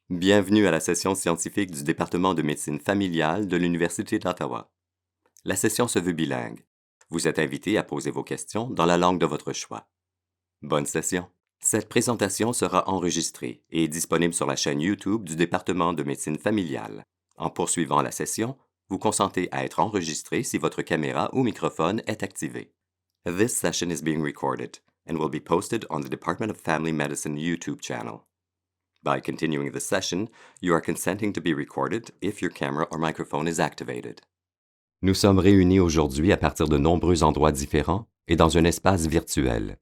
Bienvenue à la session scientifique du Département de médecine familiale de l'Université d'Ottawa. La session se veut bilingue. Vous êtes invité à poser vos questions dans la langue de votre choix. Bonne session! Cette présentation sera enregistrée et disponible sur la chaîne YouTube du Département de médecine familiale. En poursuivant la session, vous consentez à être enregistré si votre caméra ou microphone est activé. This session is being recorded and will be posted on the Department of Family Medicine YouTube channel. By continuing the session, you are consenting to be recorded if your camera or microphone is activated. Nous sommes réunis aujourd'hui à partir de nombreux endroits différents et dans un espace virtuel.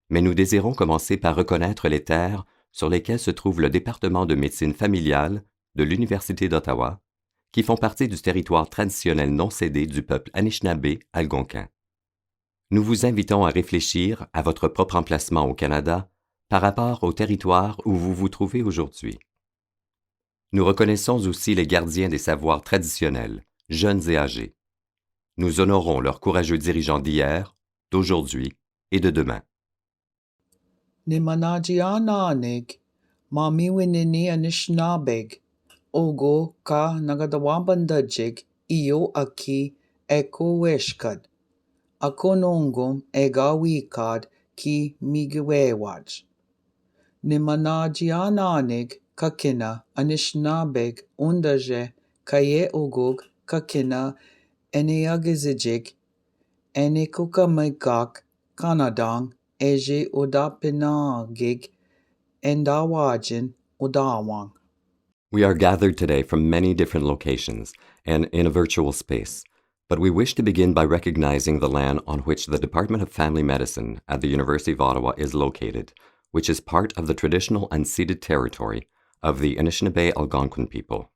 Mais nous désirons commencer par reconnaître les terres sur lesquelles se trouve le département de médecine familiale de l'Université d'Ottawa, qui font partie du territoire traditionnel non cédé du peuple Anishinaabe algonquin. Nous vous invitons à réfléchir à votre propre emplacement au Canada par rapport au territoire où vous vous trouvez aujourd'hui. Nous reconnaissons aussi les gardiens des savoirs traditionnels, jeunes et âgés. Nous honorons leurs courageux dirigeants d'hier, d'aujourd'hui et de demain. Nimanajiananig, mamiwinini anishnabeg, ogo ka nagadawabandajig, iyo aki ekoweshkad, akonongum egawikad ki migiwewaj. Nimanajiananig kakina anishnabeg undaje kaye ogog kakina eniagizijig, enikukamigak kanadang eje udapinagig endawajin udawang. We are gathered today from many different locations and in a virtual space, but we wish to begin by recognizing the land on which the Department of Family Medicine at the University of Ottawa is located, which is part of the traditional unceded territory of the Anishinaabe Algonquin people.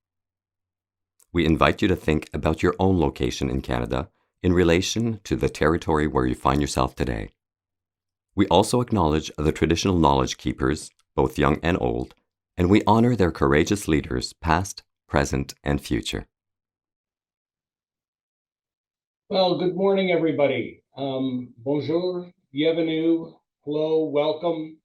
We invite you to think about your own location in Canada in relation to the territory where you find yourself today. We also acknowledge the traditional knowledge keepers, both young and old, and we honor their courageous leaders, past, present, and future. Well, good morning, everybody. Bonjour, bienvenue, hello, welcome.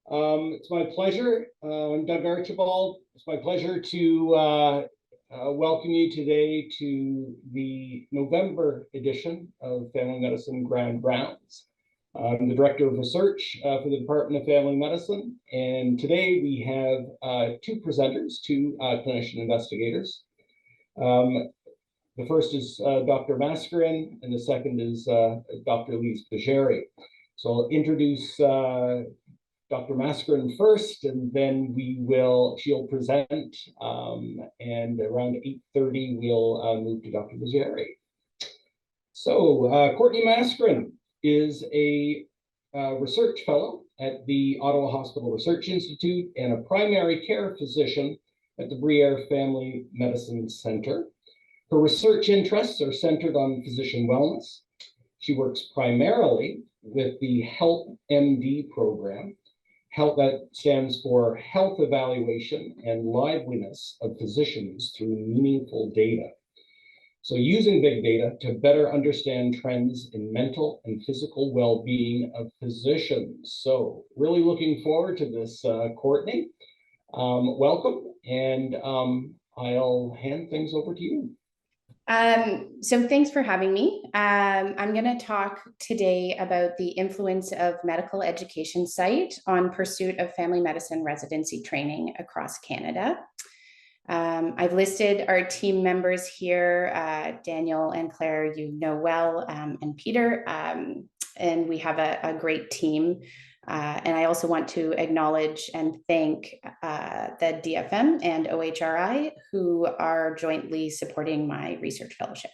It's my pleasure. I'm Doug Archibald. It's my pleasure to welcome you today to the Novembre edition of Family Medicine Grand Rounds. I'm the Director of Research for the Department of Family Medicine, and today we have two presenters, two clinician investigators. The first is Dr. Maskerine, and the second is Dr. Lise Boursier. So I'll introduce Dr. Maskerine first, and then she'll present, and around 8:30 we'll move to Dr. Boursier. So Courtney Maskerine is a research fellow at the Ottawa Hospital Research Institute and a primary care physician at the Bruyère Family Medicine Center. Her research interests are centered on physician wellness. She works primarily with the Health MD program. Health, that stands for Health Evaluation and Liveliness of Physicians through Meaningful Data. So using big data to better understand trends in mental and physical well-being of physicians. So really looking forward to this, Courtney. Welcome, and I'll hand things over to you. So thanks for having me. I'm going to talk today about the influence of medical education site on pursuit of family medicine residency training across Canada. I've listed our team members here, Daniel and Claire, you know well, and Peter, and we have a great team. And I also want to acknowledge and thank the DFM and OHRI, who are jointly supporting my research fellowship.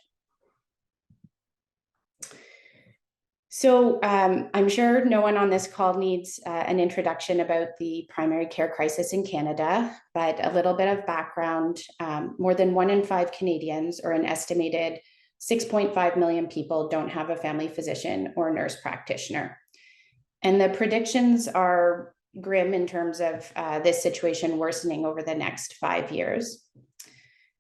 So I'm sure no one on this call needs an introduction about the primary care crisis in Canada, but a little bit of background. More than 1 in 5 Canadians, or an estimated 6.5 million people, don't have a family physician or nurse practitioner. And the predictions are grim in terms of this situation worsening over the next 5 years.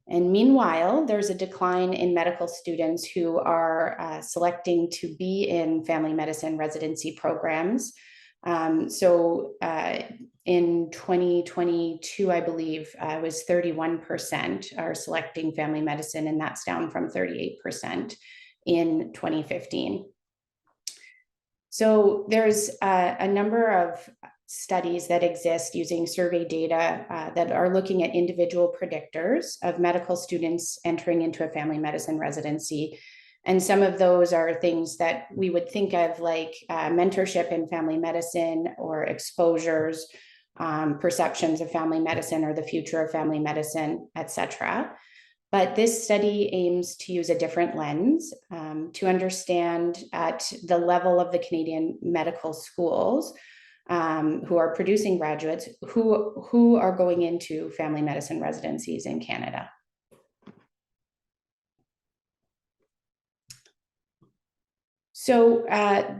And meanwhile, there's a decline in medical students who are selecting to be in family medicine residency programs, In 2022, I believe, was 31% are selecting family medicine, and that's down from 38% in 2015. So there's a number of studies that exist using survey data that are looking at individual predictors of medical students entering into a family medicine residency. And some of those are things that we would think of like mentorship in family medicine or exposures, perceptions of family medicine or the future of family medicine, et cetera. But this study aims to use a different lens to understand at the level of the Canadian medical schools who are producing graduates who are going into family medicine residencies in Canada. So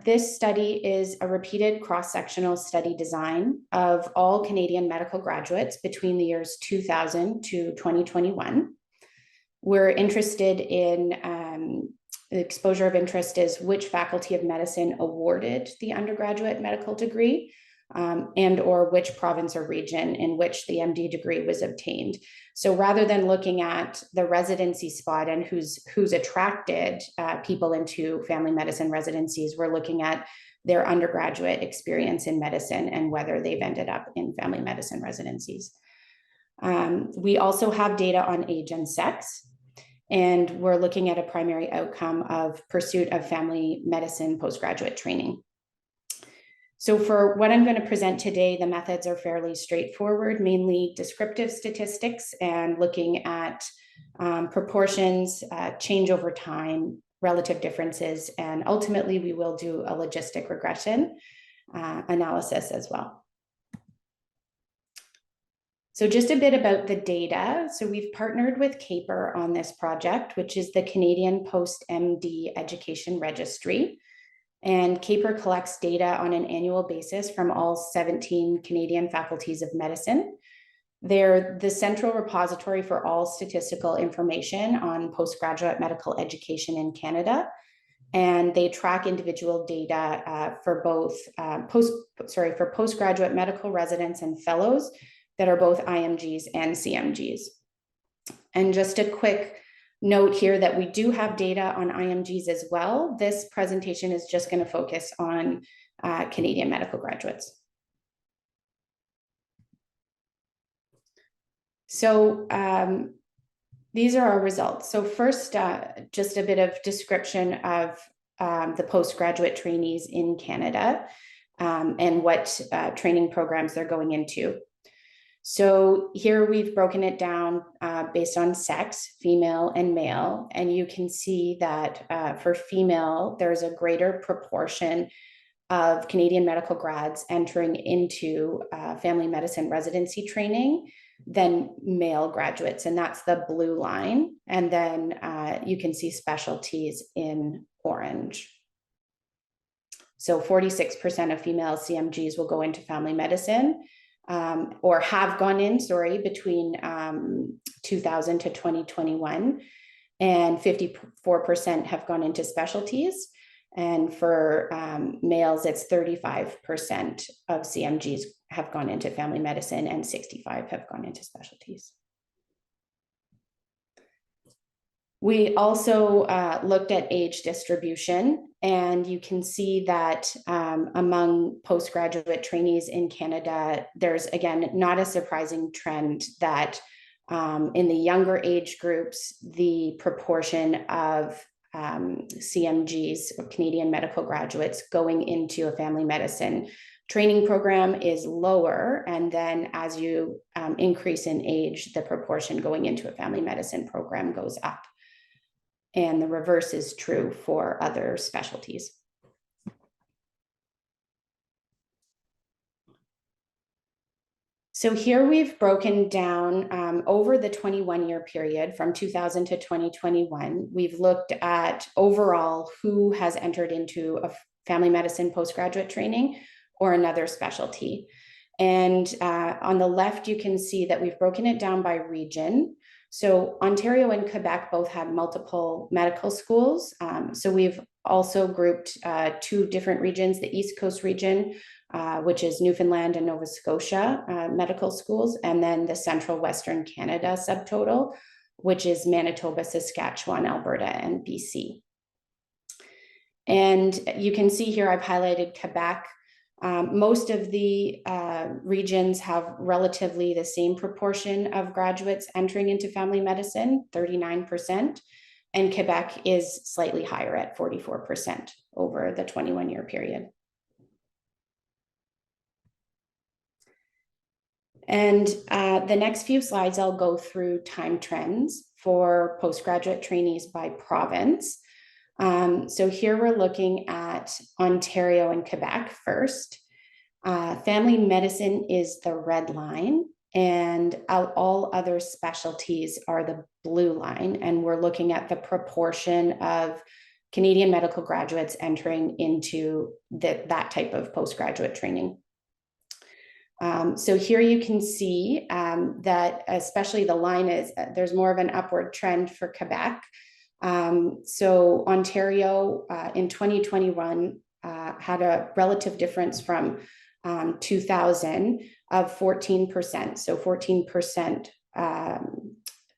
this study is a repeated cross-sectional study design of all Canadian medical graduates between the years 2000 to 2021. We're interested in, the exposure of interest is which faculty of medicine awarded the undergraduate medical degree and or which province or region in which the MD degree was obtained. So rather than looking at the residency spot and who's attracted people into family medicine residencies, we're looking at their undergraduate experience in medicine and whether they've ended up in family medicine residencies. We also have data on age and sex, and we're looking at a primary outcome of pursuit of family medicine postgraduate training. So for what I'm going to present today, the methods are fairly straightforward, mainly descriptive statistics and looking at proportions, change over time, relative differences, and ultimately we will do a logistic regression analysis as well. So just a bit about the data. So we've partnered with CAPER on this project, which is the Canadian Post-MD Education Registry. And CAPER collects data on an annual basis from all 17 Canadian faculties of medicine. They're the central repository for all statistical information on postgraduate medical education in Canada. And they track individual data for both postgraduate medical residents and fellows that are both IMGs and CMGs. And just a quick note here that we do have data on IMGs as well. This presentation is just going to focus on Canadian medical graduates. So these are our results. So first, just a bit of description of the postgraduate trainees in Canada and what training programs they're going into. So here we've broken it down based on sex, female and male, and you can see that for female, there's a greater proportion of Canadian medical grads entering into family medicine residency training than male graduates, and that's the blue line. And then you can see specialties in orange. So 46% of female CMGs will go into family medicine, or have gone in, between 2000 to 2021, and 54% have gone into specialties. And for males, it's 35% of CMGs have gone into family medicine and 65% have gone into specialties. We also looked at age distribution, and you can see that among postgraduate trainees in Canada, there's, again, not a surprising trend that in the younger age groups, the proportion of CMGs, or Canadian medical graduates, going into a family medicine training program is lower. And then as you increase in age, the proportion going into a family medicine program goes up. And the reverse is true for other specialties. So here we've broken down over the 21-year period from 2000 to 2021, we've looked at overall who has entered into a family medicine postgraduate training or another specialty. And on the left, you can see that we've broken it down by region. So Ontario and Quebec both have multiple medical schools. So we've also grouped two different regions, the East Coast region, which is Newfoundland and Nova Scotia medical schools, and then the Central Western Canada subtotal, which is Manitoba, Saskatchewan, Alberta, and BC. And you can see here I've highlighted Quebec. Most of the regions have relatively the same proportion of graduates entering into family medicine, 39%, and Quebec is slightly higher at 44% over the 21-year period. And the next few slides, I'll go through time trends for postgraduate trainees by province. So here we're looking at Ontario and Quebec first. Family medicine is the red line, and all other specialties are the blue line. And we're looking at the proportion of Canadian medical graduates entering into that type of postgraduate training. So here you can see that especially the line is, there's more of an upward trend for Quebec. So Ontario in 2021 had a relative difference from 2000 of 14%. So 14%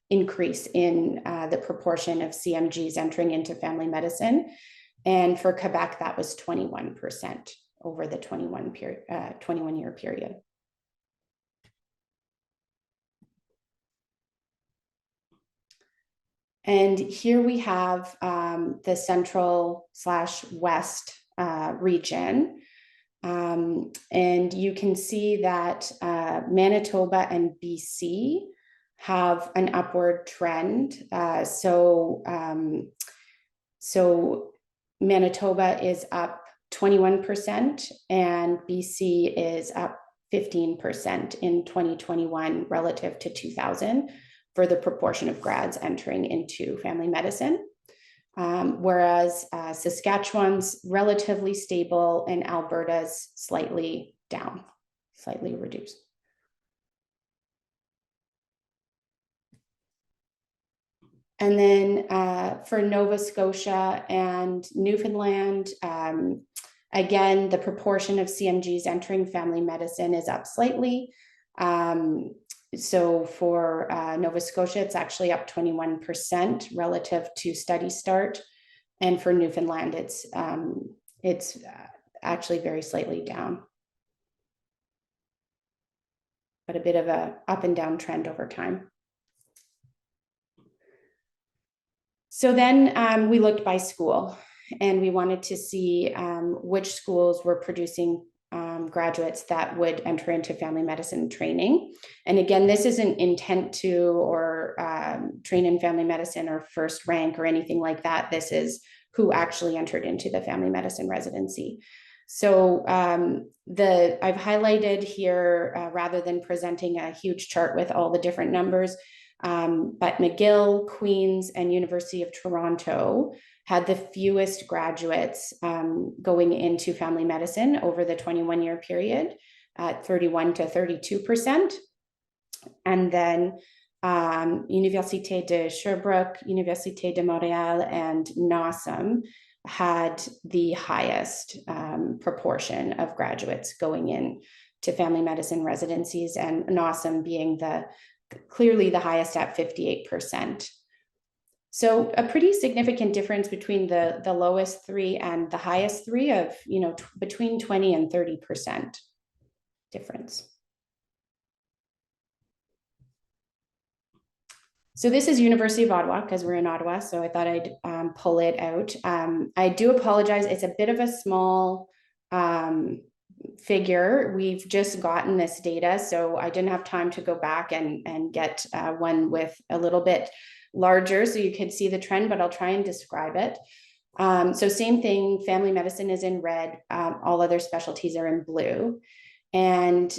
increase in the proportion of CMGs entering into family medicine. And for Quebec, that was 21% over the 21-year period. And here we have the central/west region. And you can see that Manitoba and BC have an upward trend. So Manitoba is up 21% and BC is up 15% in 2021 relative to 2000 for the proportion of grads entering into family medicine. Whereas Saskatchewan's relatively stable and Alberta's slightly down, slightly reduced. And then for Nova Scotia and Newfoundland, again, the proportion of CMGs entering family medicine is up slightly. So for Nova Scotia, it's actually up 21% relative to study start. And for Newfoundland, it's actually very slightly down. But a bit of a up and down trend over time. So then we looked by school and we wanted to see which schools were producing graduates that would enter into family medicine training. And again, this isn't intent to or train in family medicine or first rank or anything like that. This is who actually entered into the family medicine residency. So I've highlighted here, rather than presenting a huge chart with all the different numbers, but McGill, Queen's, and University of Toronto had the fewest graduates going into family medicine over the 21-year period at 31 to 32%. And then Université de Sherbrooke, Université de Montréal, and NOSM had the highest proportion of graduates going in to family medicine residencies, and NOSM being clearly the highest at 58%. So a pretty significant difference between the lowest three and the highest three of, between 20 and 30% difference. So this is University of Ottawa, because we're in Ottawa, so I thought I'd pull it out. I do apologize, it's a bit of a small figure. We've just gotten this data, so I didn't have time to go back and get one with a little bit larger so you could see the trend, but I'll try and describe it. So same thing, family medicine is in red, all other specialties are in blue. And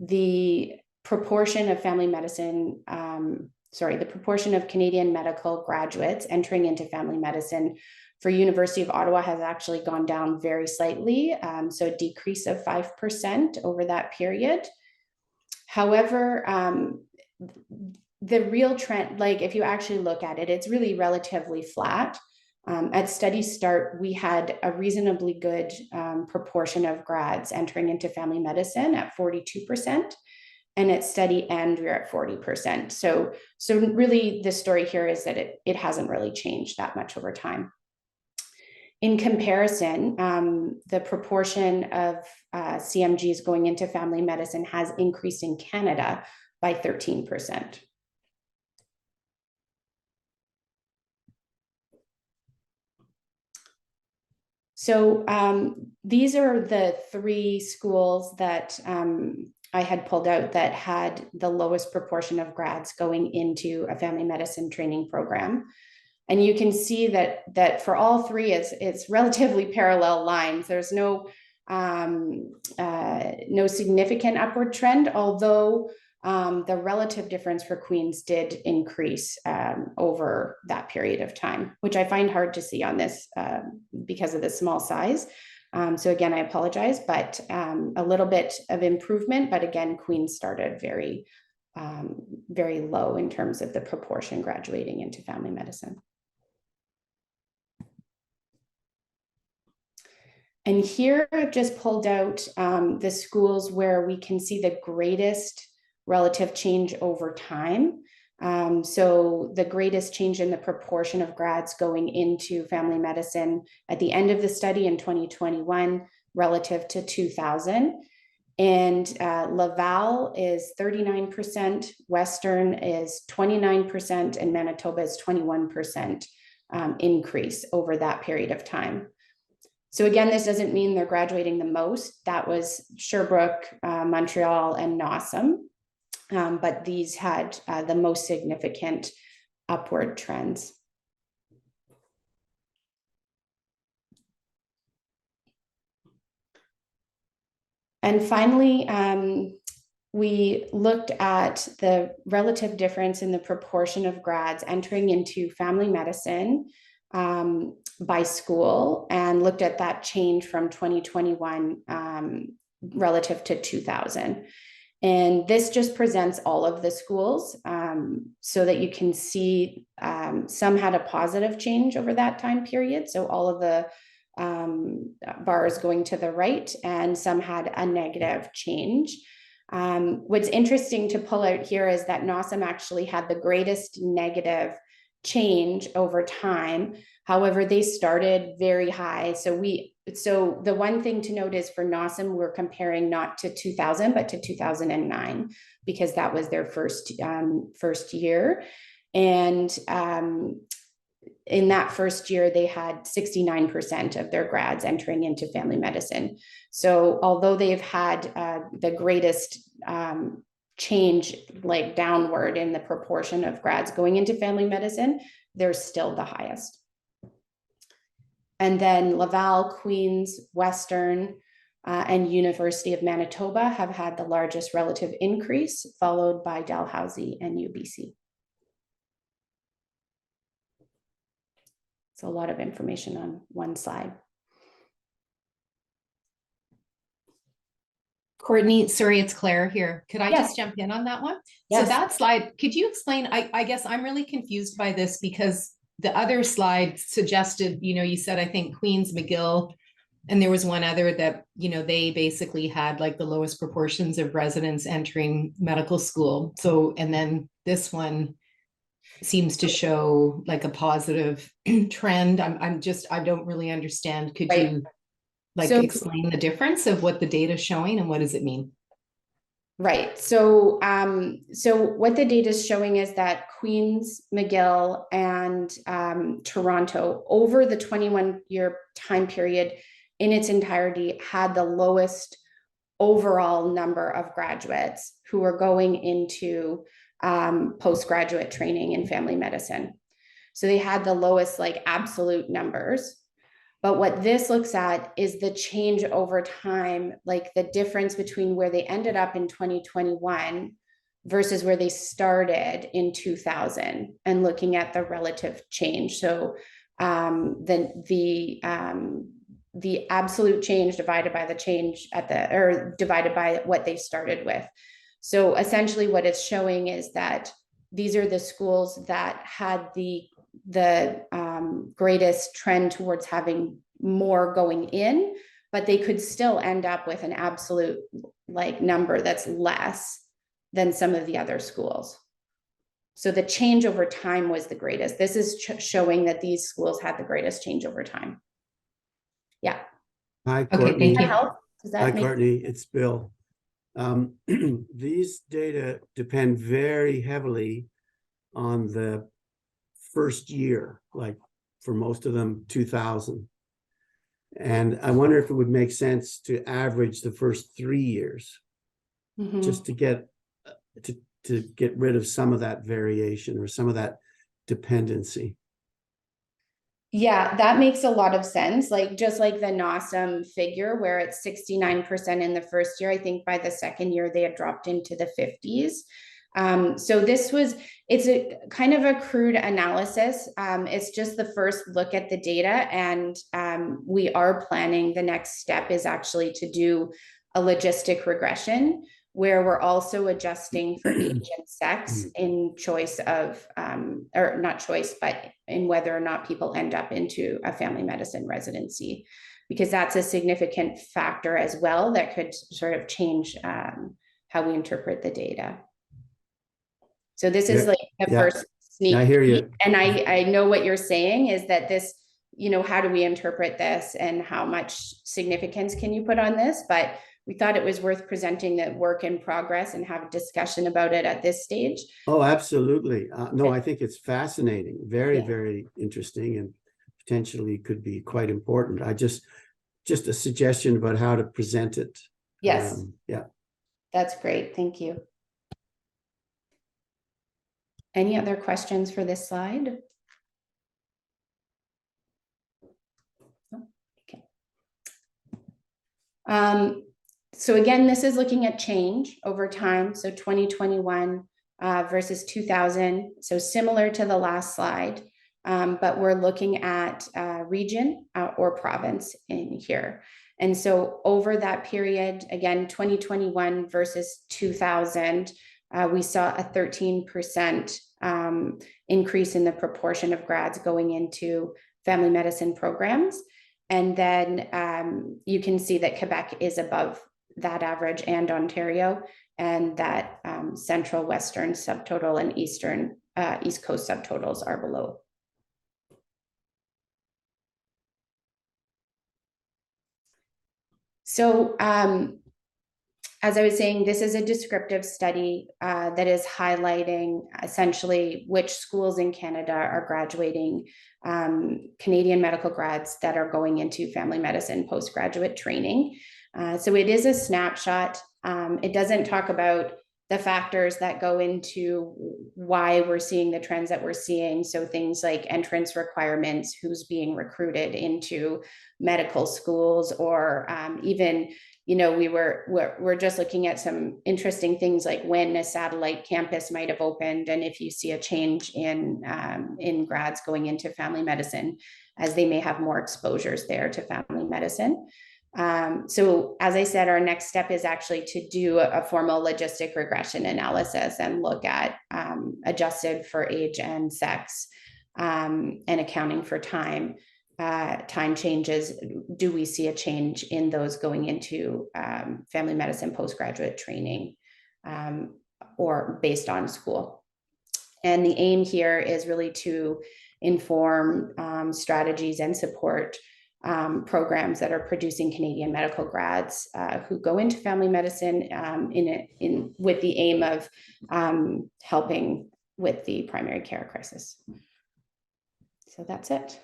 the proportion of family medicine, the proportion of Canadian medical graduates entering into family medicine for University of Ottawa has actually gone down very slightly, so a decrease of 5% over that period. However, the real trend, like if you actually look at it, it's really relatively flat. At study start, we had a reasonably good proportion of grads entering into family medicine at 42%. And at study end, we're at 40%. So really the story here is that it hasn't really changed that much over time. In comparison, the proportion of CMGs going into family medicine has increased in Canada by 13%. So these are the 3 schools that I had pulled out that had the lowest proportion of grads going into a family medicine training program. And you can see that for all 3, it's relatively parallel lines. There's no significant upward trend, although the relative difference for Queens did increase over that period of time, which I find hard to see on this because of the small size. So again, I apologize, but a little bit of improvement. But again, Queens started very low in terms of the proportion graduating into family medicine. And here I've just pulled out the schools where we can see the greatest relative change over time. So the greatest change in the proportion of grads going into family medicine at the end of the study in 2021 relative to 2000. And Laval is 39%, Western is 29%, and Manitoba is 21% increase over that period of time. So again, this doesn't mean they're graduating the most. That was Sherbrooke, Montreal, and Nossum. But these had the most significant upward trends. And finally, we looked at the relative difference in the proportion of grads entering into family medicine by school, and looked at that change from 2021 relative to 2000. And this just presents all of the schools so that you can see some had a positive change over that time period. So all of the bars going to the right, and some had a negative change. What's interesting to pull out here is that Nossum actually had the greatest negative change over time. However, they started very high. So the one thing to note is for Nossum, we're comparing not to 2000, but to 2009, because that was their first year. And in that first year, they had 69% of their grads entering into family medicine. So although they've had the greatest change, like downward in the proportion of grads going into family medicine, they're still the highest. And then Laval, Queens, Western, and University of Manitoba have had the largest relative increase, followed by Dalhousie and UBC. So a lot of information on one slide. Courtney, sorry, it's Claire here. Could I Yes. just jump in on that one? Yes. So that slide, could you explain? I guess I'm really confused by this, because the other slide suggested, you said, I think Queens, McGill, and there was one other that, they basically had like the lowest proportions of residents entering medical school. So, and then this one seems to show like a positive trend. I don't really understand. Could Right. you explain the difference of what the data is showing and what does it mean? Right. So what the data is showing is that Queens, McGill, and Toronto, over the 21-year time period in its entirety, had the lowest overall number of graduates who were going into postgraduate training in family medicine. So they had the lowest absolute numbers. But what this looks at is the change over time, like the difference between where they ended up in 2021 versus where they started in 2000, and looking at the relative change. So the absolute change divided by the change divided by what they started with. So essentially what it's showing is that these are the schools that had the greatest trend towards having more going in, but they could still end up with an absolute like number that's less than some of the other schools. So the change over time was the greatest. This is showing that these schools had the greatest change over time. Yeah. Hi, Okay, Courtney. thank you. Does that Hi, make Courtney. It's Bill. These data depend very heavily on the first year, like for most of them, 2000. And I wonder if it would make sense to average the first 3 years, just to get rid of some of that variation or some of that dependency. Yeah, that makes a lot of sense. Like just like the NOSM figure where it's 69% in the first year, I think by the second year they had dropped into the 50s. So it's a kind of a crude analysis. It's just the first look at the data, and we are planning, the next step is actually to do a logistic regression where we're also adjusting for age and sex in choice of, or not choice, but in whether or not people end up into a family medicine residency, because that's a significant factor as well that could sort of change how we interpret the data. So this is like the first sneak I hear you. peek. And I know what you're saying is that this, you know, how do we interpret this and how much significance can you put on this? But we thought it was worth presenting the work in progress and have a discussion about it at this stage. Oh, absolutely. No, I think it's fascinating. Very, very interesting, and potentially could be quite important. Just a suggestion about how to present it. Yes. Yeah. That's great. Thank you. Any other questions for this slide? Okay. So again, this is looking at change over time. So 2021 versus 2000. So similar to the last slide, but we're looking at region or province in here. And so over that period, again, 2021 versus 2000, we saw a 13% increase in the proportion of grads going into family medicine programs. And then you can see that Quebec is above that average, and Ontario, and that central western subtotal and eastern east coast subtotals are below. So as I was saying, this is a descriptive study that is highlighting essentially which schools in Canada are graduating Canadian medical grads that are going into family medicine postgraduate training. So it is a snapshot. It doesn't talk about the factors that go into why we're seeing the trends that we're seeing. So things like entrance requirements, who's being recruited into medical schools, or even, you know, we're just looking at some interesting things like when a satellite campus might have opened, and if you see a change in grads going into family medicine, as they may have more exposures there to family medicine. So as I said, our next step is actually to do a formal logistic regression analysis and look at adjusted for age and sex and accounting for time changes. Do we see a change in those going into family medicine postgraduate training or based on school? And the aim here is really to inform strategies and support programs that are producing Canadian medical grads who go into family medicine with the aim of helping with the primary care crisis. So that's it.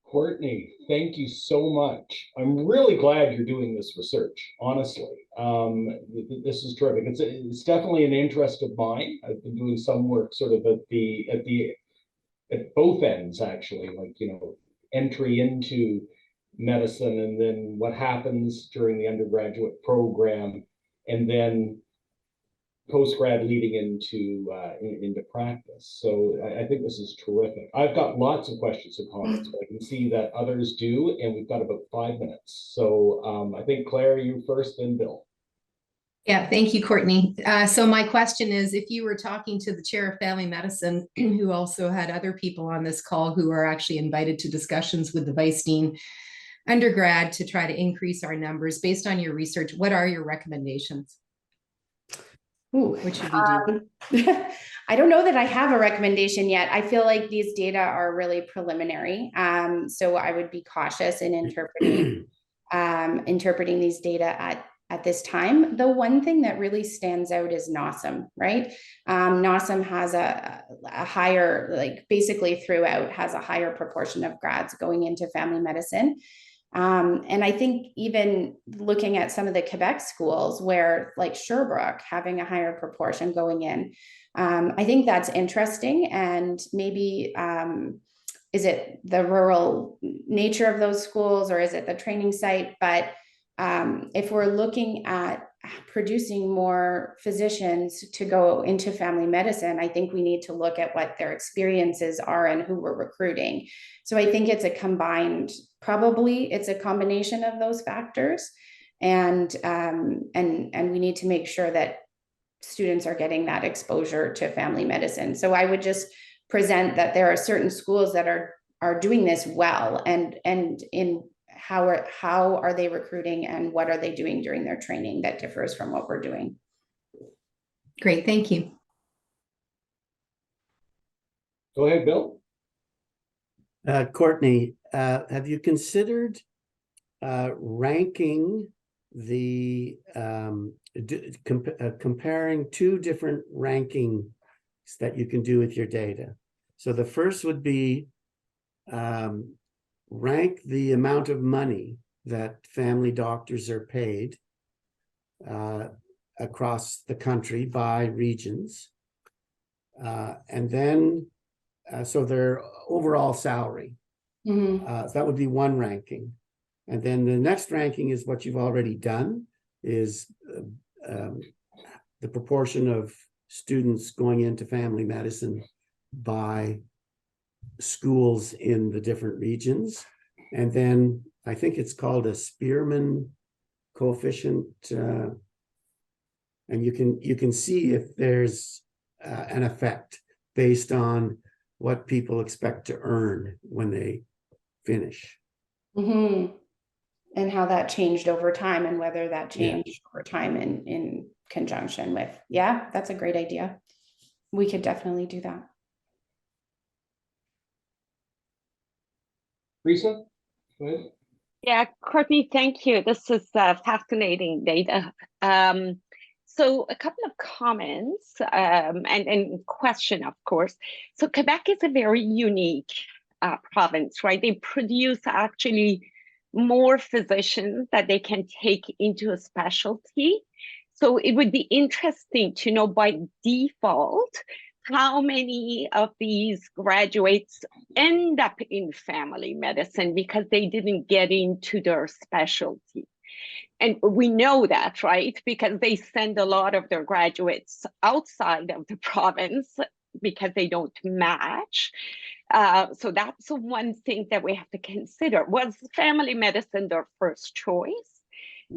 Courtney, thank you so much. I'm really glad you're doing this research, honestly. This is terrific. It's definitely an interest of mine. I've been doing some work sort of at both ends, actually, like, you know, entry into medicine, and then what happens during the undergraduate program, and then post-grad leading into practice. So I think this is terrific. I've got lots of questions and comments, but I can see that others do, and we've got about 5 minutes. So I think Claire, you first, then Bill. Yeah, thank you, Courtney. So my question is, if you were talking to the chair of family medicine, who also had other people on this call who are actually invited to discussions with the vice dean undergrad to try to increase our numbers, based on your research, what are your recommendations? Ooh, what should we do? I don't know that I have a recommendation yet. I feel like these data are really preliminary. So I would be cautious in interpreting these data at this time. The one thing that really stands out is NOSM, right? NOSM has a higher, like basically throughout, has a higher proportion of grads going into family medicine. And I think even looking at some of the Quebec schools where like Sherbrooke having a higher proportion going in, I think that's interesting. And maybe is it the rural nature of those schools or is it the training site? But if we're looking at producing more physicians to go into family medicine, I think we need to look at what their experiences are and who we're recruiting. So I think it's probably it's a combination of those factors. And we need to make sure that students are getting that exposure to family medicine. So I would just present that there are certain schools that are doing this well, and in how are they recruiting and what are they doing during their training that differs from what we're doing. Great, thank you. Go ahead, Bill. Courtney, have you considered ranking the comparing two different rankings that you can do with your data? So the first would be rank the amount of money that family doctors are paid across the country by regions. And then, so their overall salary. Mm-hmm. That would be one ranking. And then the next ranking is what you've already done, is the proportion of students going into family medicine by schools in the different regions. And then I think it's called a Spearman coefficient. And you can see if there's an effect based on what people expect to earn when they finish. Mm-hmm. And how that changed over time, and whether that changed over time in conjunction with, that's a great idea. We could definitely do that. Lisa, go ahead. Yeah, Courtney, thank you. This is fascinating data. So a couple of comments and question, of course. So Quebec is a very unique province, right? They produce actually more physicians that they can take into a specialty. So it would be interesting to know by default how many of these graduates end up in family medicine because they didn't get into their specialty. And we know that, right? Because they send a lot of their graduates outside of the province because they don't match. So that's one thing that we have to consider. Was family medicine their first choice?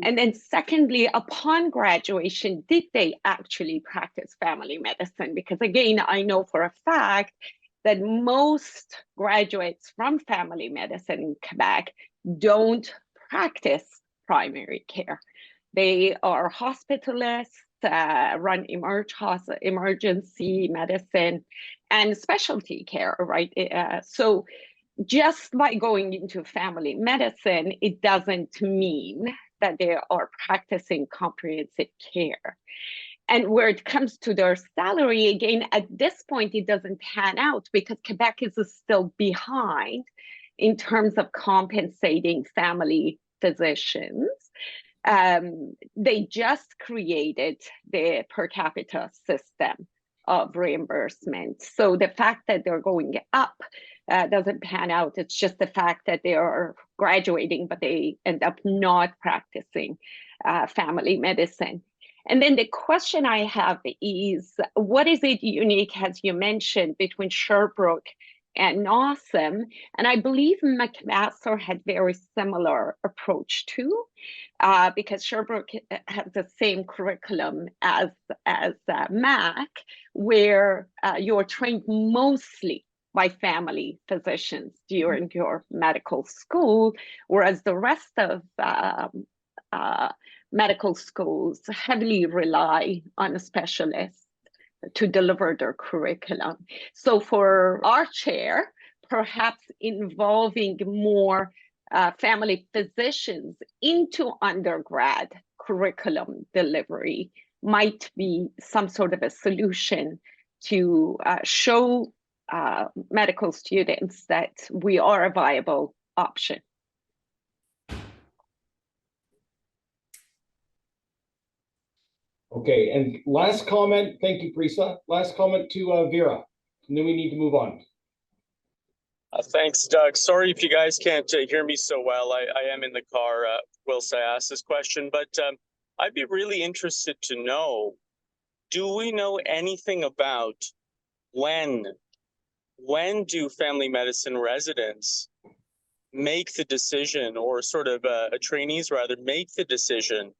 And then secondly, upon graduation, did they actually practice family medicine? Because again, I know for a fact that most graduates from family medicine in Quebec don't practice primary care. They are hospitalists, run emergency medicine and specialty care, right? So just by going into family medicine, it doesn't mean that they are practicing comprehensive care. And where it comes to their salary, again, at this point, it doesn't pan out because Quebec is still behind in terms of compensating family physicians. They just created the per capita system of reimbursement. So the fact that they're going up doesn't pan out. It's just the fact that they are graduating, but they end up not practicing family medicine. And then the question I have is, what is it unique, as you mentioned, between Sherbrooke and awesome. And I believe McMaster had very similar approach too, because Sherbrooke has the same curriculum as Mac, where you're trained mostly by family physicians during your medical school, whereas the rest of medical schools heavily rely on a specialist to deliver their curriculum. So for our chair, perhaps involving more family physicians into undergrad curriculum delivery might be some sort of a solution to show medical students that we are a viable option. Okay, and last comment, thank you, Prisa. Last comment to Vera, and then we need to move on. Thanks, Doug. Sorry if you guys can't hear me so well. I am in the car whilst I ask this question, but I'd be really interested to know, do we know anything about when do family medicine residents make the decision, or sort of trainees rather, make the decision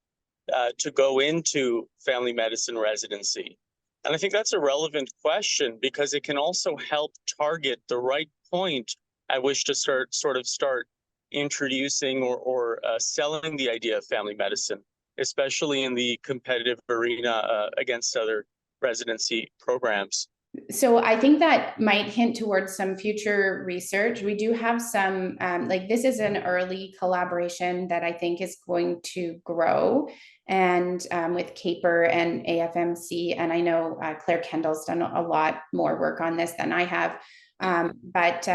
to go into family medicine residency? And I think that's a relevant question because it can also help target the right point at which to start introducing or selling the idea of family medicine, especially in the competitive arena against other residency programs. So I think that might hint towards some future research. We do have some, like this is an early collaboration that I think is going to grow, and with CAPER and AFMC, and I know Claire Kendall's done a lot more work on this than I have. But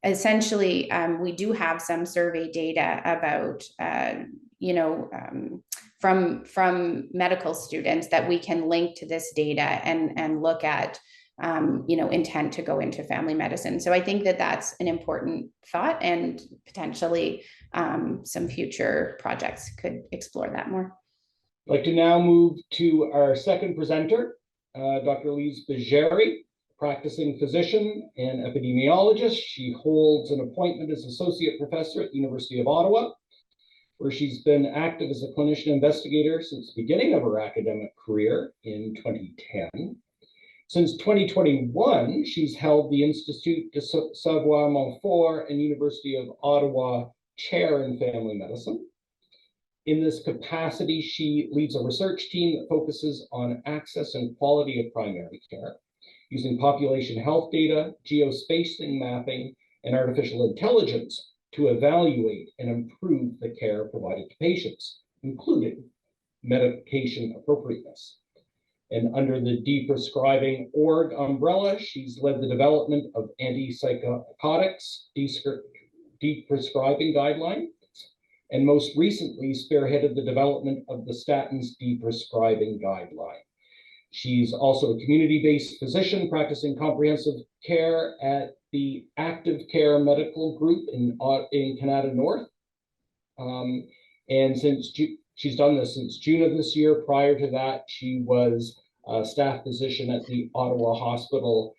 essentially, we do have some survey data about, from medical students that we can link to this data and look at, intent to go into family medicine. So I think that that's an important thought, and potentially some future projects could explore that more. I'd like to now move to our second presenter, Dr. Lise Bergeri, practicing physician and epidemiologist. She holds an appointment as associate professor at the University of Ottawa, where she's been active as a clinician investigator since the beginning of her academic career in 2010. Since 2021, she's held the Institut de Savoir Montfort and University of Ottawa Chair in Family Medicine. In this capacity, she leads a research team that focuses on access and quality of primary care, using population health data, geospacing mapping, and artificial intelligence to evaluate and improve the care provided to patients, including medication appropriateness. And under the deprescribing org umbrella, she's led the development of antipsychotics deprescribing guidelines, and most recently spearheaded the development of the statins deprescribing guideline. She's also a community-based physician practicing comprehensive care at the Active Care Medical Group in Canada North. And she's done this since June of this year. Prior to that, she was a staff physician at the Ottawa Hospital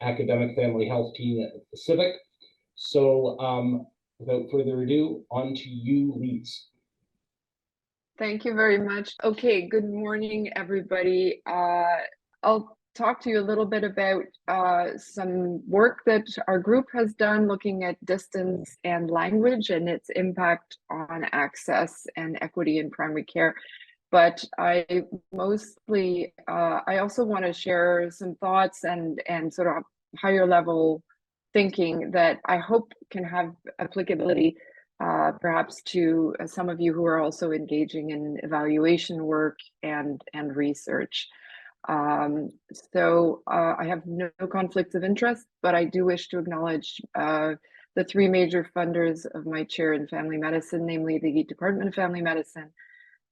Academic Family Health Team at the Civic. So without further ado, on to you, Lise. Thank you very much. Okay, good morning, everybody. I'll talk to you a little bit about some work that our group has done looking at distance and language and its impact on access and equity in primary care. But I mostly, I also want to share some thoughts and sort of higher level thinking that I hope can have applicability perhaps to some of you who are also engaging in evaluation work and research. So I have no conflicts of interest, but I do wish to acknowledge the three major funders of my chair in family medicine, namely the Department of Family Medicine,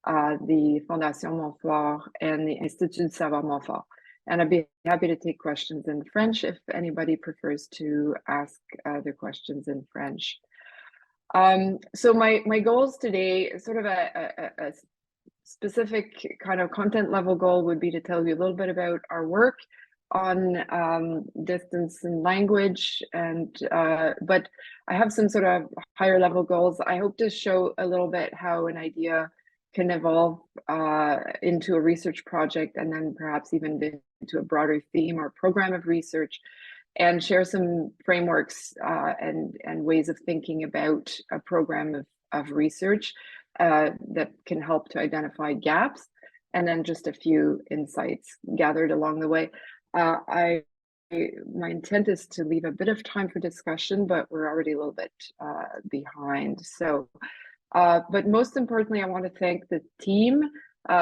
the Fondation Montfort, and the Institut de Savoir Montfort. And I'd be happy to take questions in French if anybody prefers to ask their questions in French. So my goals today, sort of a specific kind of content level goal, would be to tell you a little bit about our work, on distance and language, and but I have some sort of higher level goals. I hope to show a little bit how an idea can evolve into a research project, and then perhaps even into a broader theme or program of research, and share some frameworks and ways of thinking about a program of research that can help to identify gaps, and then just a few insights gathered along the way. My intent is to leave a bit of time for discussion, but we're already a little bit behind. So, but most importantly, I want to thank the team.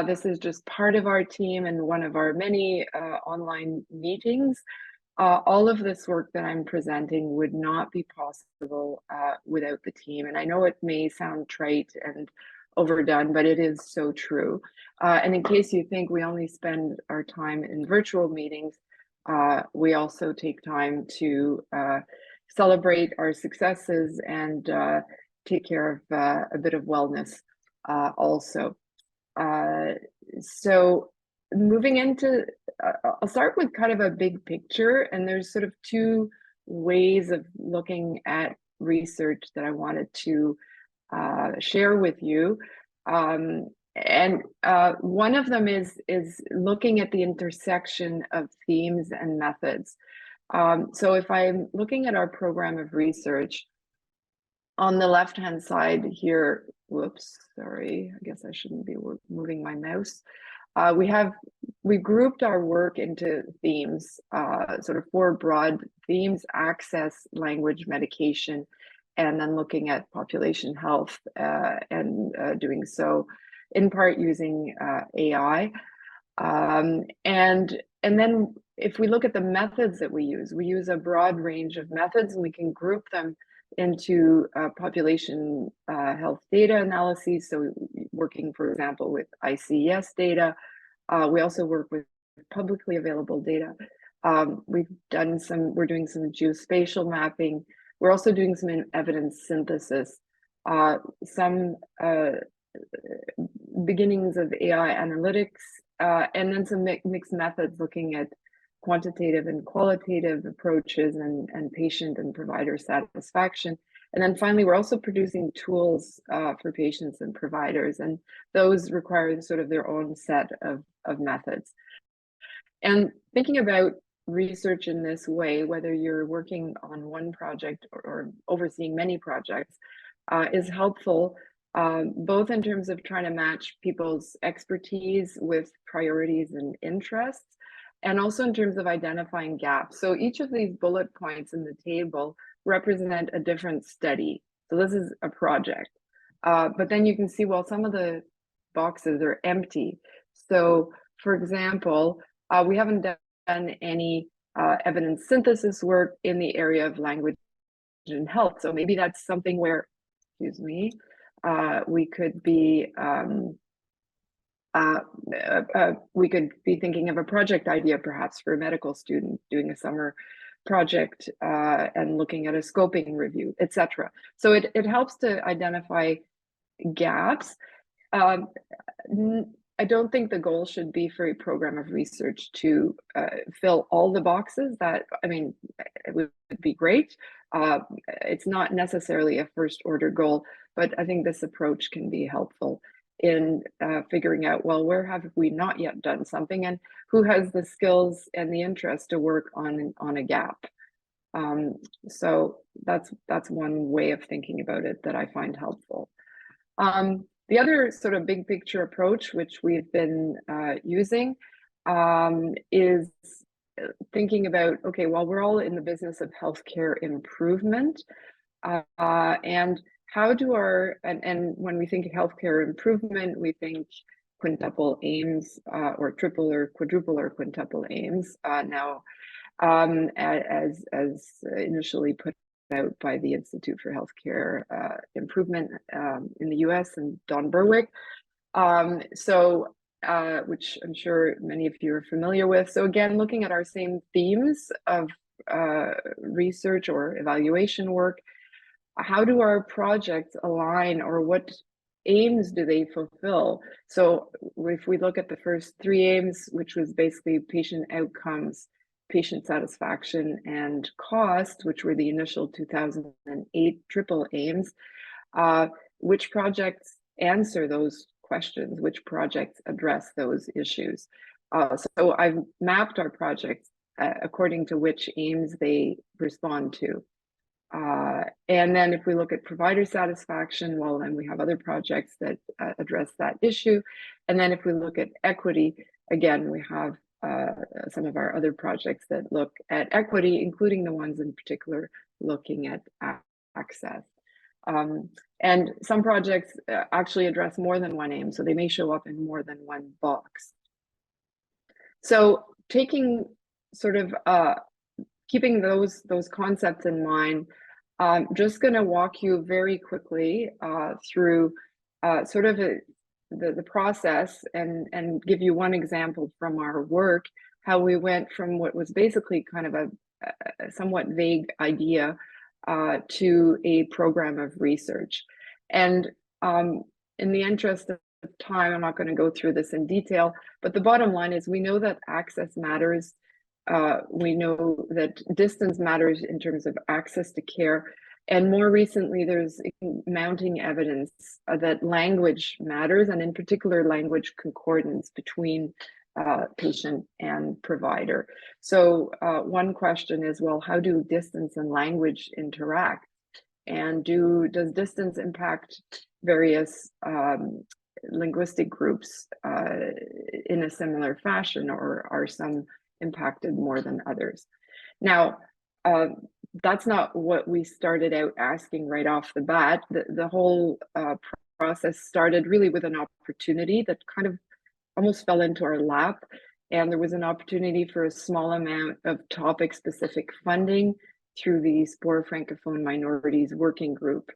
This is just part of our team and one of our many online meetings. All of this work that I'm presenting would not be possible without the team. And I know it may sound trite and overdone, but it is so true. And in case you think we only spend our time in virtual meetings, we also take time to celebrate our successes and take care of a bit of wellness also. So moving into, I'll start with kind of a big picture, and there's sort of two ways of looking at research that I wanted to share with you. And one of them is looking at the intersection of themes and methods. So if I'm looking at our program of research, on the left-hand side here, whoops, sorry, I guess I shouldn't be moving my mouse. We grouped our work into themes, sort of 4 broad themes: access, language, medication, and then looking at population health, and doing so in part using AI. And then if we look at the methods that we use a broad range of methods, and we can group them into population health data analyses. So working, for example, with ICES data. We also work with publicly available data. We're doing some geospatial mapping. We're also doing some evidence synthesis, some beginnings of AI analytics, and then some mixed methods looking at quantitative and qualitative approaches and patient and provider satisfaction. And then finally, we're also producing tools for patients and providers, and those require sort of their own set of methods. And thinking about research in this way, whether you're working on one project or overseeing many projects, is helpful, both in terms of trying to match people's expertise with priorities and interests, and also in terms of identifying gaps. So each of these bullet points in the table represent a different study. So this is a project, but then you can see, well, some of the boxes are empty. So for example, we haven't done any evidence synthesis work in the area of language and health. So maybe that's something where, excuse me, we could be thinking of a project idea, perhaps for a medical student doing a summer project and looking at a scoping review, etc. So it helps to identify gaps. I don't think the goal should be for a program of research to fill all the boxes. That, I mean, it would be great. It's not necessarily a first order goal, but I think this approach can be helpful in figuring out, well, where have we not yet done something, and who has the skills and the interest to work on a gap. So that's one way of thinking about it that I find helpful. The other sort of big picture approach, which we've been using, is thinking about, okay, well, we're all in the business of healthcare improvement, and how do and when we think of healthcare improvement, we think quintuple aims, or triple or quadruple or quintuple aims now, as initially put out by the Institute for Healthcare Improvement in the US and Don Berwick, which I'm sure many of you are familiar with. So again, looking at our same themes of research or evaluation work, how do our projects align, or what aims do they fulfill? So if we look at the first 3 aims, which was basically patient outcomes patient satisfaction and cost, which were the initial 2008 triple aims, which projects answer those questions, which projects address those issues. So I've mapped our projects according to which aims they respond to. And then if we look at provider satisfaction, well, then we have other projects that address that issue. And then if we look at equity, again, we have some of our other projects that look at equity, including the ones in particular looking at access. And some projects actually address more than one aim, so they may show up in more than one box. So taking sort of keeping those concepts in mind, I'm just going to walk you very quickly through sort of the process and give you one example from our work, how we went from what was basically kind of a somewhat vague idea to a program of research. And in the interest of time, I'm not going to go through this in detail, but the bottom line is we know that access matters. We know that distance matters in terms of access to care. And more recently, there's mounting evidence that language matters, and in particular, language concordance between patient and provider. So one question is, well, how do distance and language interact? And does distance impact various linguistic groups in a similar fashion, or are some impacted more than others? Now, that's not what we started out asking right off the bat. The whole process started really with an opportunity that kind of almost fell into our lap. And there was an opportunity for a small amount of topic-specific funding through the Spore Francophone Minorities Working Group.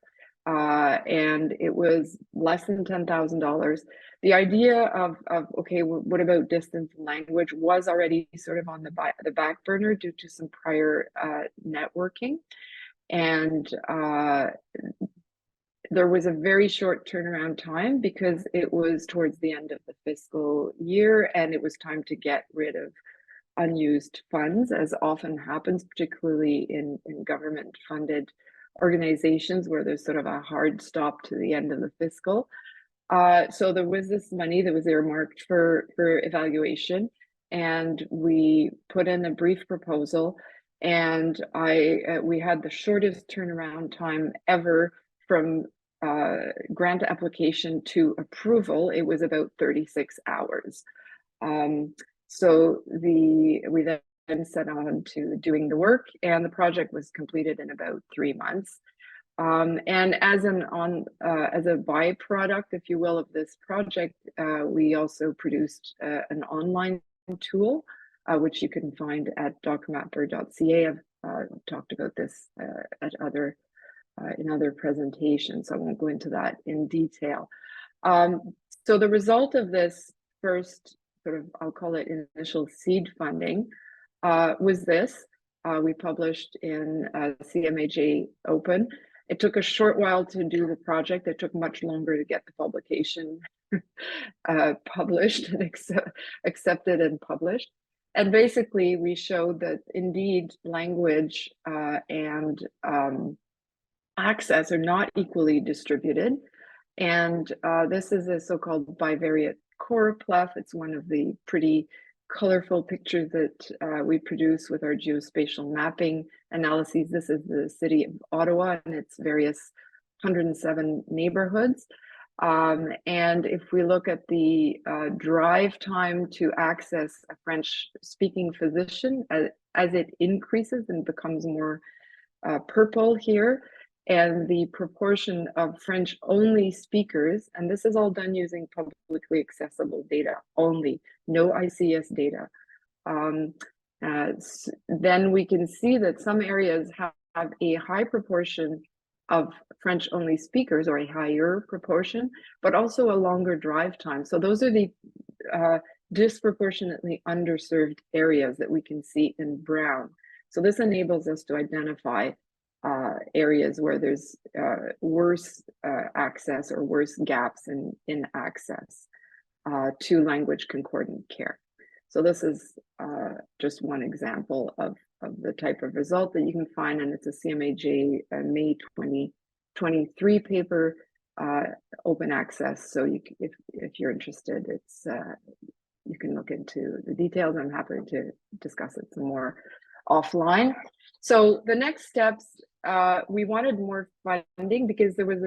And it was less than $10,000. The idea of okay, what about distance and language was already sort of on the back burner due to some prior networking. And there was a very short turnaround time because it was towards the end of the fiscal year and it was time to get rid of unused funds, as often happens, particularly in government funded organizations where there's sort of a hard stop to the end of the fiscal. So there was this money that was earmarked for evaluation, and we put in a brief proposal, and we had the shortest turnaround time ever from grant application to approval. It was about 36 hours. So we then set on to doing the work, and the project was completed in about 3 months. And as a byproduct, if you will, of this project, we also produced an online tool, which you can find at drmapper.ca. I've talked about this in other presentations, so I won't go into that in detail. So the result of this first sort of, I'll call it initial seed funding, was this. We published in CMAJ Open. It took a short while to do the project. It took much longer to get the publication published and accepted and published. And basically, we showed that indeed language and access are not equally distributed. And this is a so-called bivariate choropleth. It's one of the pretty colorful pictures that we produce with our geospatial mapping analyses. This is the city of Ottawa and its various 107 neighborhoods. And if we look at the drive time to access a French-speaking physician, as it increases and becomes more purple here, and the proportion of French-only speakers, and this is all done using publicly accessible data only, no ICS data, then we can see that some areas have a high proportion of French-only speakers, or a higher proportion, but also a longer drive time. So those are the disproportionately underserved areas that we can see in brown. So this enables us to identify areas where there's worse access or worse gaps in access to language concordant care. So this is just one example of the type of result that you can find, and it's a CMAJ May 2023 paper, open access. So if you're interested, it's you can look into the details. I'm happy to discuss it some more offline. So the next steps, we wanted more funding because there was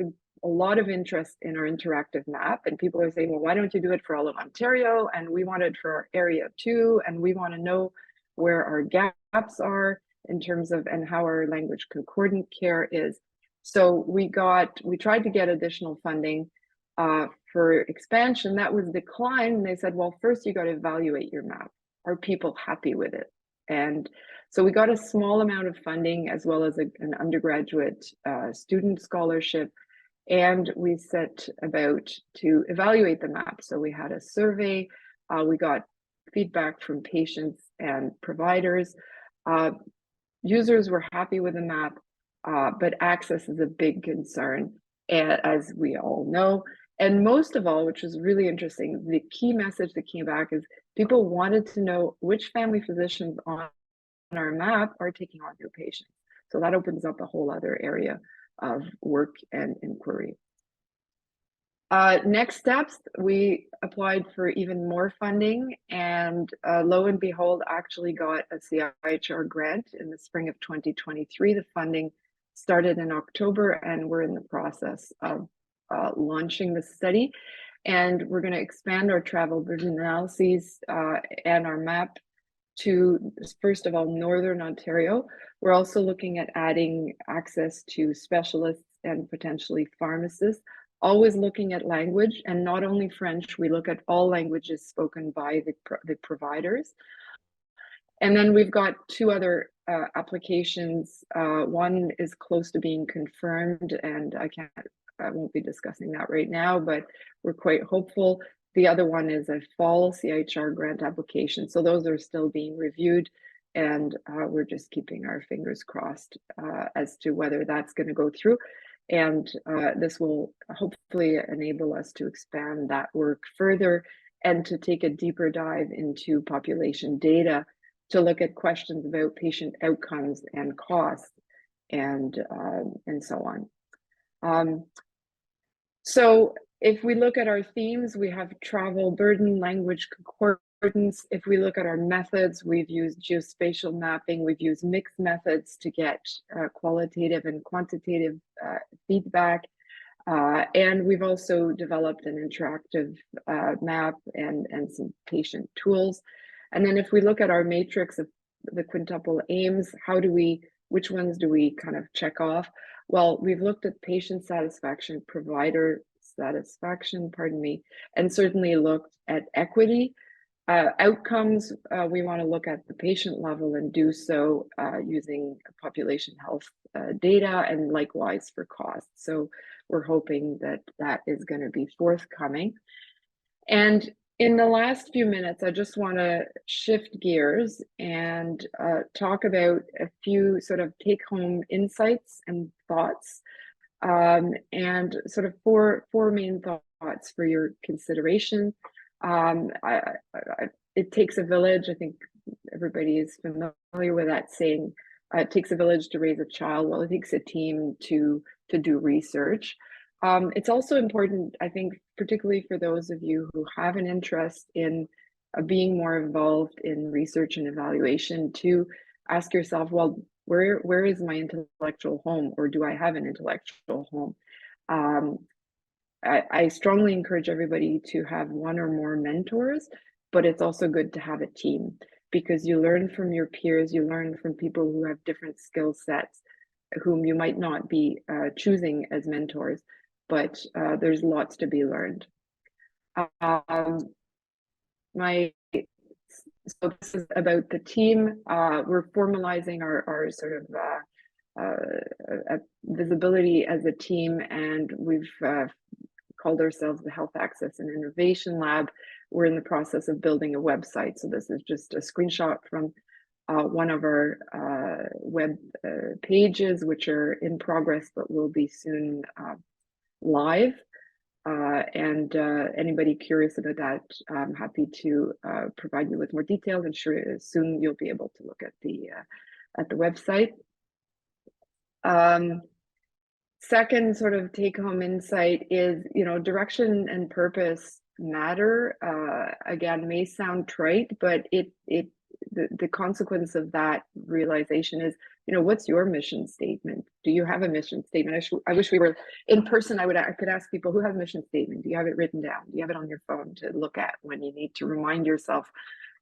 a lot of interest in our interactive map, and people are saying, well, why don't you do it for all of Ontario? And we want it for our area too, and we want to know where our gaps are in terms of, and how our language concordant care is. So we tried to get additional funding for expansion. That was declined, and they said, well, first you got to evaluate your map. Are people happy with it? And so we got a small amount of funding, as well as an undergraduate student scholarship, and we set about to evaluate the map. So we had a survey, we got feedback from patients and providers. Users were happy with the map, but access is a big concern, as we all know. And most of all, which was really interesting, the key message that came back is people wanted to know which family physicians on our map are taking on new patients. So that opens up a whole other area of work and inquiry. Next steps, we applied for even more funding, and lo and behold, actually got a CIHR grant in the spring of 2023. The funding started in October, and we're in the process of launching the study. And we're going to expand our travel burden analyses and our map to, first of all, Northern Ontario. We're also looking at adding access to specialists and potentially pharmacists, always looking at language, and not only French. We look at all languages spoken by the providers. And then we've got two other applications. One is close to being confirmed, and I won't be discussing that right now, but we're quite hopeful. The other one is a fall CIHR grant application. So those are still being reviewed, and we're just keeping our fingers crossed as to whether that's going to go through. And this will hopefully enable us to expand that work further and to take a deeper dive into population data to look at questions about patient outcomes and costs and so on. So if we look at our themes, we have travel burden, language concordance. If we look at our methods, we've used geospatial mapping, we've used mixed methods to get qualitative and quantitative feedback. And we've also developed an interactive map and some patient tools. And then if we look at our matrix of the quintuple aims, which ones do we kind of check off? Well, we've looked at patient satisfaction, provider satisfaction, and certainly looked at equity. Outcomes, we want to look at the patient level and do so using population health data, and likewise for cost. So we're hoping that that is going to be forthcoming. And in the last few minutes, I just want to shift gears and talk about a few sort of take-home insights and thoughts, and sort of four main thoughts for your consideration. It takes a village. I think everybody is familiar with that saying. It takes a village to raise a child. Well, it takes a team to do research. It's also important, I think, particularly for those of you who have an interest in being more involved in research and evaluation, to ask yourself, well, where is my intellectual home, or do I have an intellectual home? I strongly encourage everybody to have one or more mentors, but it's also good to have a team, because you learn from your peers, you learn from people who have different skill sets, whom you might not be choosing as mentors, but there's lots to be learned. So this is about the team. We're formalizing our sort of visibility as a team, and we've called ourselves the Health Access and Innovation Lab. We're in the process of building a website. So this is just a screenshot from one of our web pages, which are in progress, but will be soon live. And anybody curious about that, I'm happy to provide you with more details. I'm sure soon you'll be able to look at the website. Second sort of take-home insight is, direction and purpose matter. Again, may sound trite, but the consequence of that realization is, what's your mission statement? Do you have a mission statement? I wish we were in person. I could ask people, who has a mission statement? Do you have it written down? Do you have it on your phone to look at when you need to remind yourself,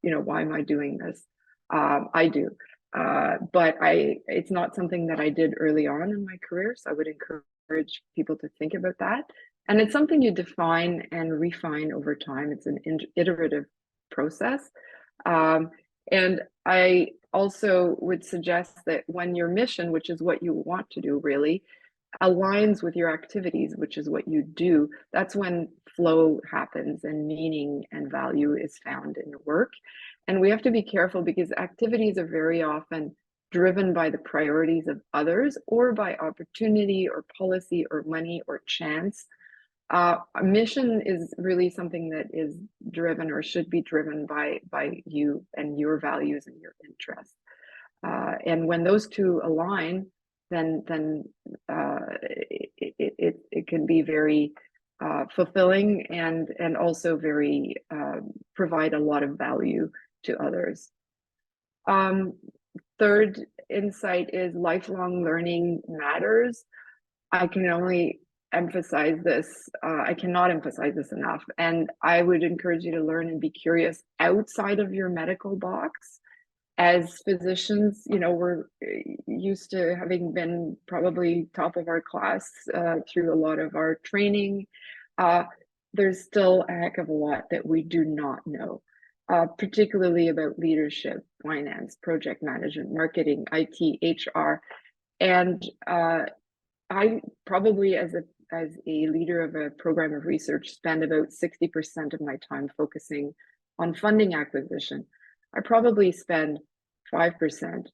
why am I doing this? I do. But it's not something that I did early on in my career. So I would encourage people to think about that. And it's something you define and refine over time. It's an iterative process. And I also would suggest that when your mission, which is what you want to do really, aligns with your activities, which is what you do, that's when flow happens and meaning and value is found in your work. And we have to be careful because activities are very often driven by the priorities of others or by opportunity or policy or money or chance. A mission is really something that is driven or should be driven by you and your values and your interests. And when those two align, then it can be very fulfilling and also very provide a lot of value to others. Third insight is lifelong learning matters. I can only emphasize this. I cannot emphasize this enough. And I would encourage you to learn and be curious outside of your medical box. As physicians, we're used to having been probably top of our class through a lot of our training. There's still a heck of a lot that we do not know, particularly about leadership, finance, project management, marketing, IT, HR. And I probably, as a leader of a program of research, spend about 60% of my time focusing on funding acquisition. I probably spend 5%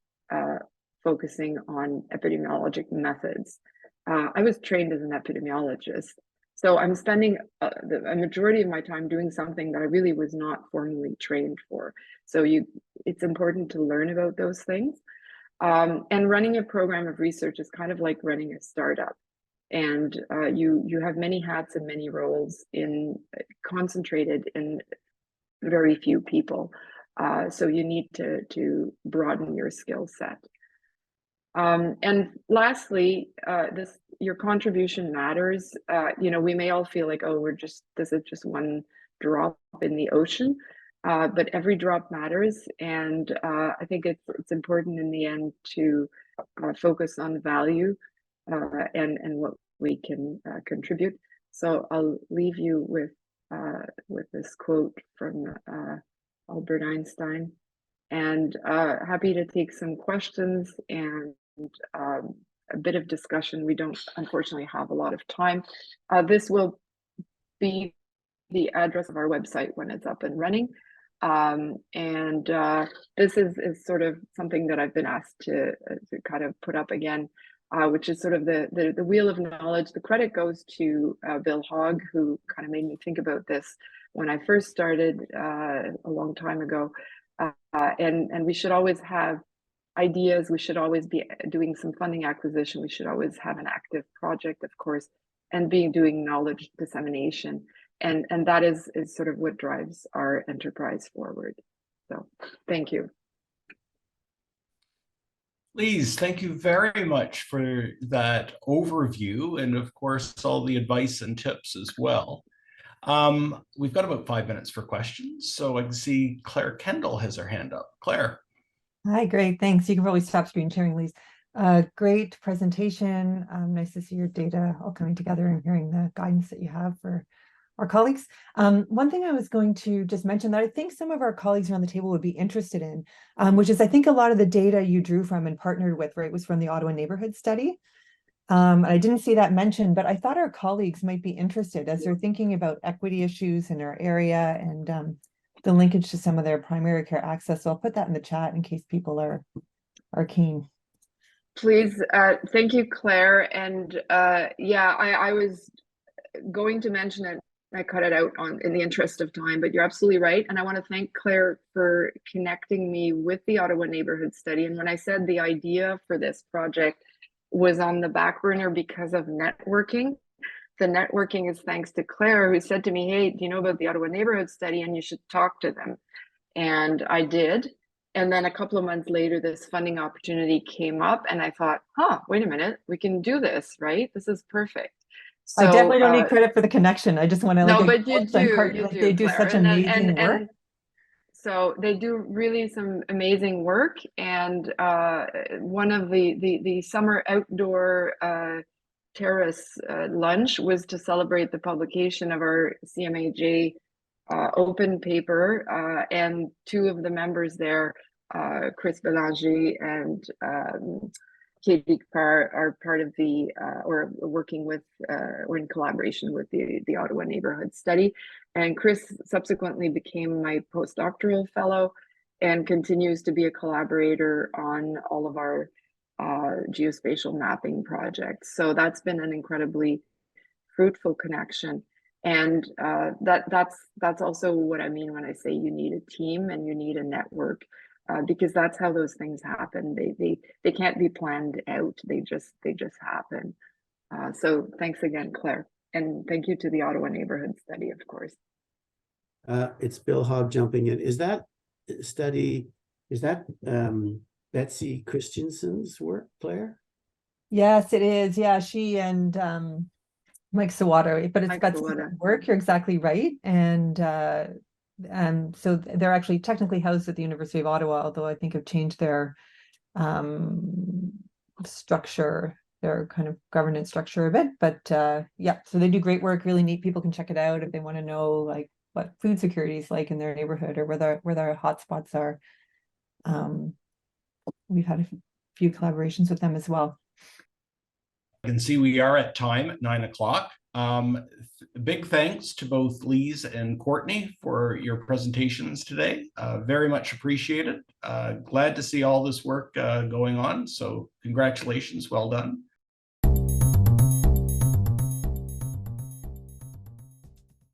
focusing on epidemiologic methods. I was trained as an epidemiologist, so I'm spending a majority of my time doing something that I really was not formally trained for. So it's important to learn about those things. And running a program of research is kind of like running a startup. And you have many hats and many roles concentrated in very few people. So you need to broaden your skill set. And lastly, your contribution matters. We may all feel like, oh, this is just one drop in the ocean, but every drop matters. And I think it's important in the end to focus on value and what we can contribute. So I'll leave you with this quote from Albert Einstein, and happy to take some questions and a bit of discussion. We don't unfortunately have a lot of time. This will be the address of our website when it's up and running. This is sort of something that I've been asked to kind of put up again, which is sort of the wheel of knowledge. The credit goes to Bill Hogg, who kind of made me think about this when I first started a long time ago. And we should always have ideas. We should always be doing some funding acquisition. We should always have an active project, of course, and doing knowledge dissemination. And that is sort of what drives our enterprise forward. So thank you. Please, thank you very much for that overview, and of course, all the advice and tips as well. We've got about 5 minutes for questions. So I can see Claire Kendall has her hand up. Claire. Hi, great, thanks. You can probably stop screen sharing, Lise. Great presentation. Nice to see your data all coming together and hearing the guidance that you have for our colleagues. One thing I was going to just mention that I think some of our colleagues around the table would be interested in, which is I think a lot of the data you drew from and partnered with, right, was from the Ottawa neighborhood study. I didn't see that mentioned, but I thought our colleagues might be interested as they're thinking about equity issues in our area and the linkage to some of their primary care access. So I'll put that in the chat in case people are keen. Please, thank you, Claire. And yeah, I was going to mention it. I cut it out in the interest of time, but you're absolutely right. And I want to thank Claire for connecting me with the Ottawa Neighborhood Study. And when I said the idea for this project was on the back burner because of networking, the networking is thanks to Claire, who said to me, hey, do you know about the Ottawa Neighborhood Study? And you should talk to them. And I did. And then a couple of months later, this funding opportunity came up and I thought, wait a minute, we can do this, right? This is perfect. So, I definitely don't need credit for the connection. I just want to no, but you do, they do Claire. such amazing work. So they do really some amazing work. And one of the summer outdoor terrace lunch was to celebrate the publication of our CMAJ open paper, and two of the members there, Chris Belanger and Katie Carr, are part of the or working with or in collaboration with the Ottawa Neighborhood Study. And Chris subsequently became my postdoctoral fellow and continues to be a collaborator on all of our geospatial mapping projects. So that's been an incredibly fruitful connection. And that's also what I mean when I say you need a team and you need a network, because that's how those things happen. They can't be planned out. They just happen. So thanks again, Claire, and thank you to the Ottawa Neighborhood Study, of course. It's Bill Hogg jumping in. Is that study? Is that Betsy Christensen's work, Claire? Yes, it is. Yeah, she and Mike Sawato, but it's Betsy's work. You're exactly right. And so they're actually technically housed at the University of Ottawa, although I think have changed their structure, their kind of governance structure a bit. But yeah, so they do great work, really neat. People can check it out if they want to know like what food security is like in their neighborhood or where their hotspots are. We've had a few collaborations with them as well. I can see we are at time at 9 o'clock. Big thanks to both Lise and Courtney for your presentations today. Very much appreciated. Glad to see all this work going on. So congratulations, well done.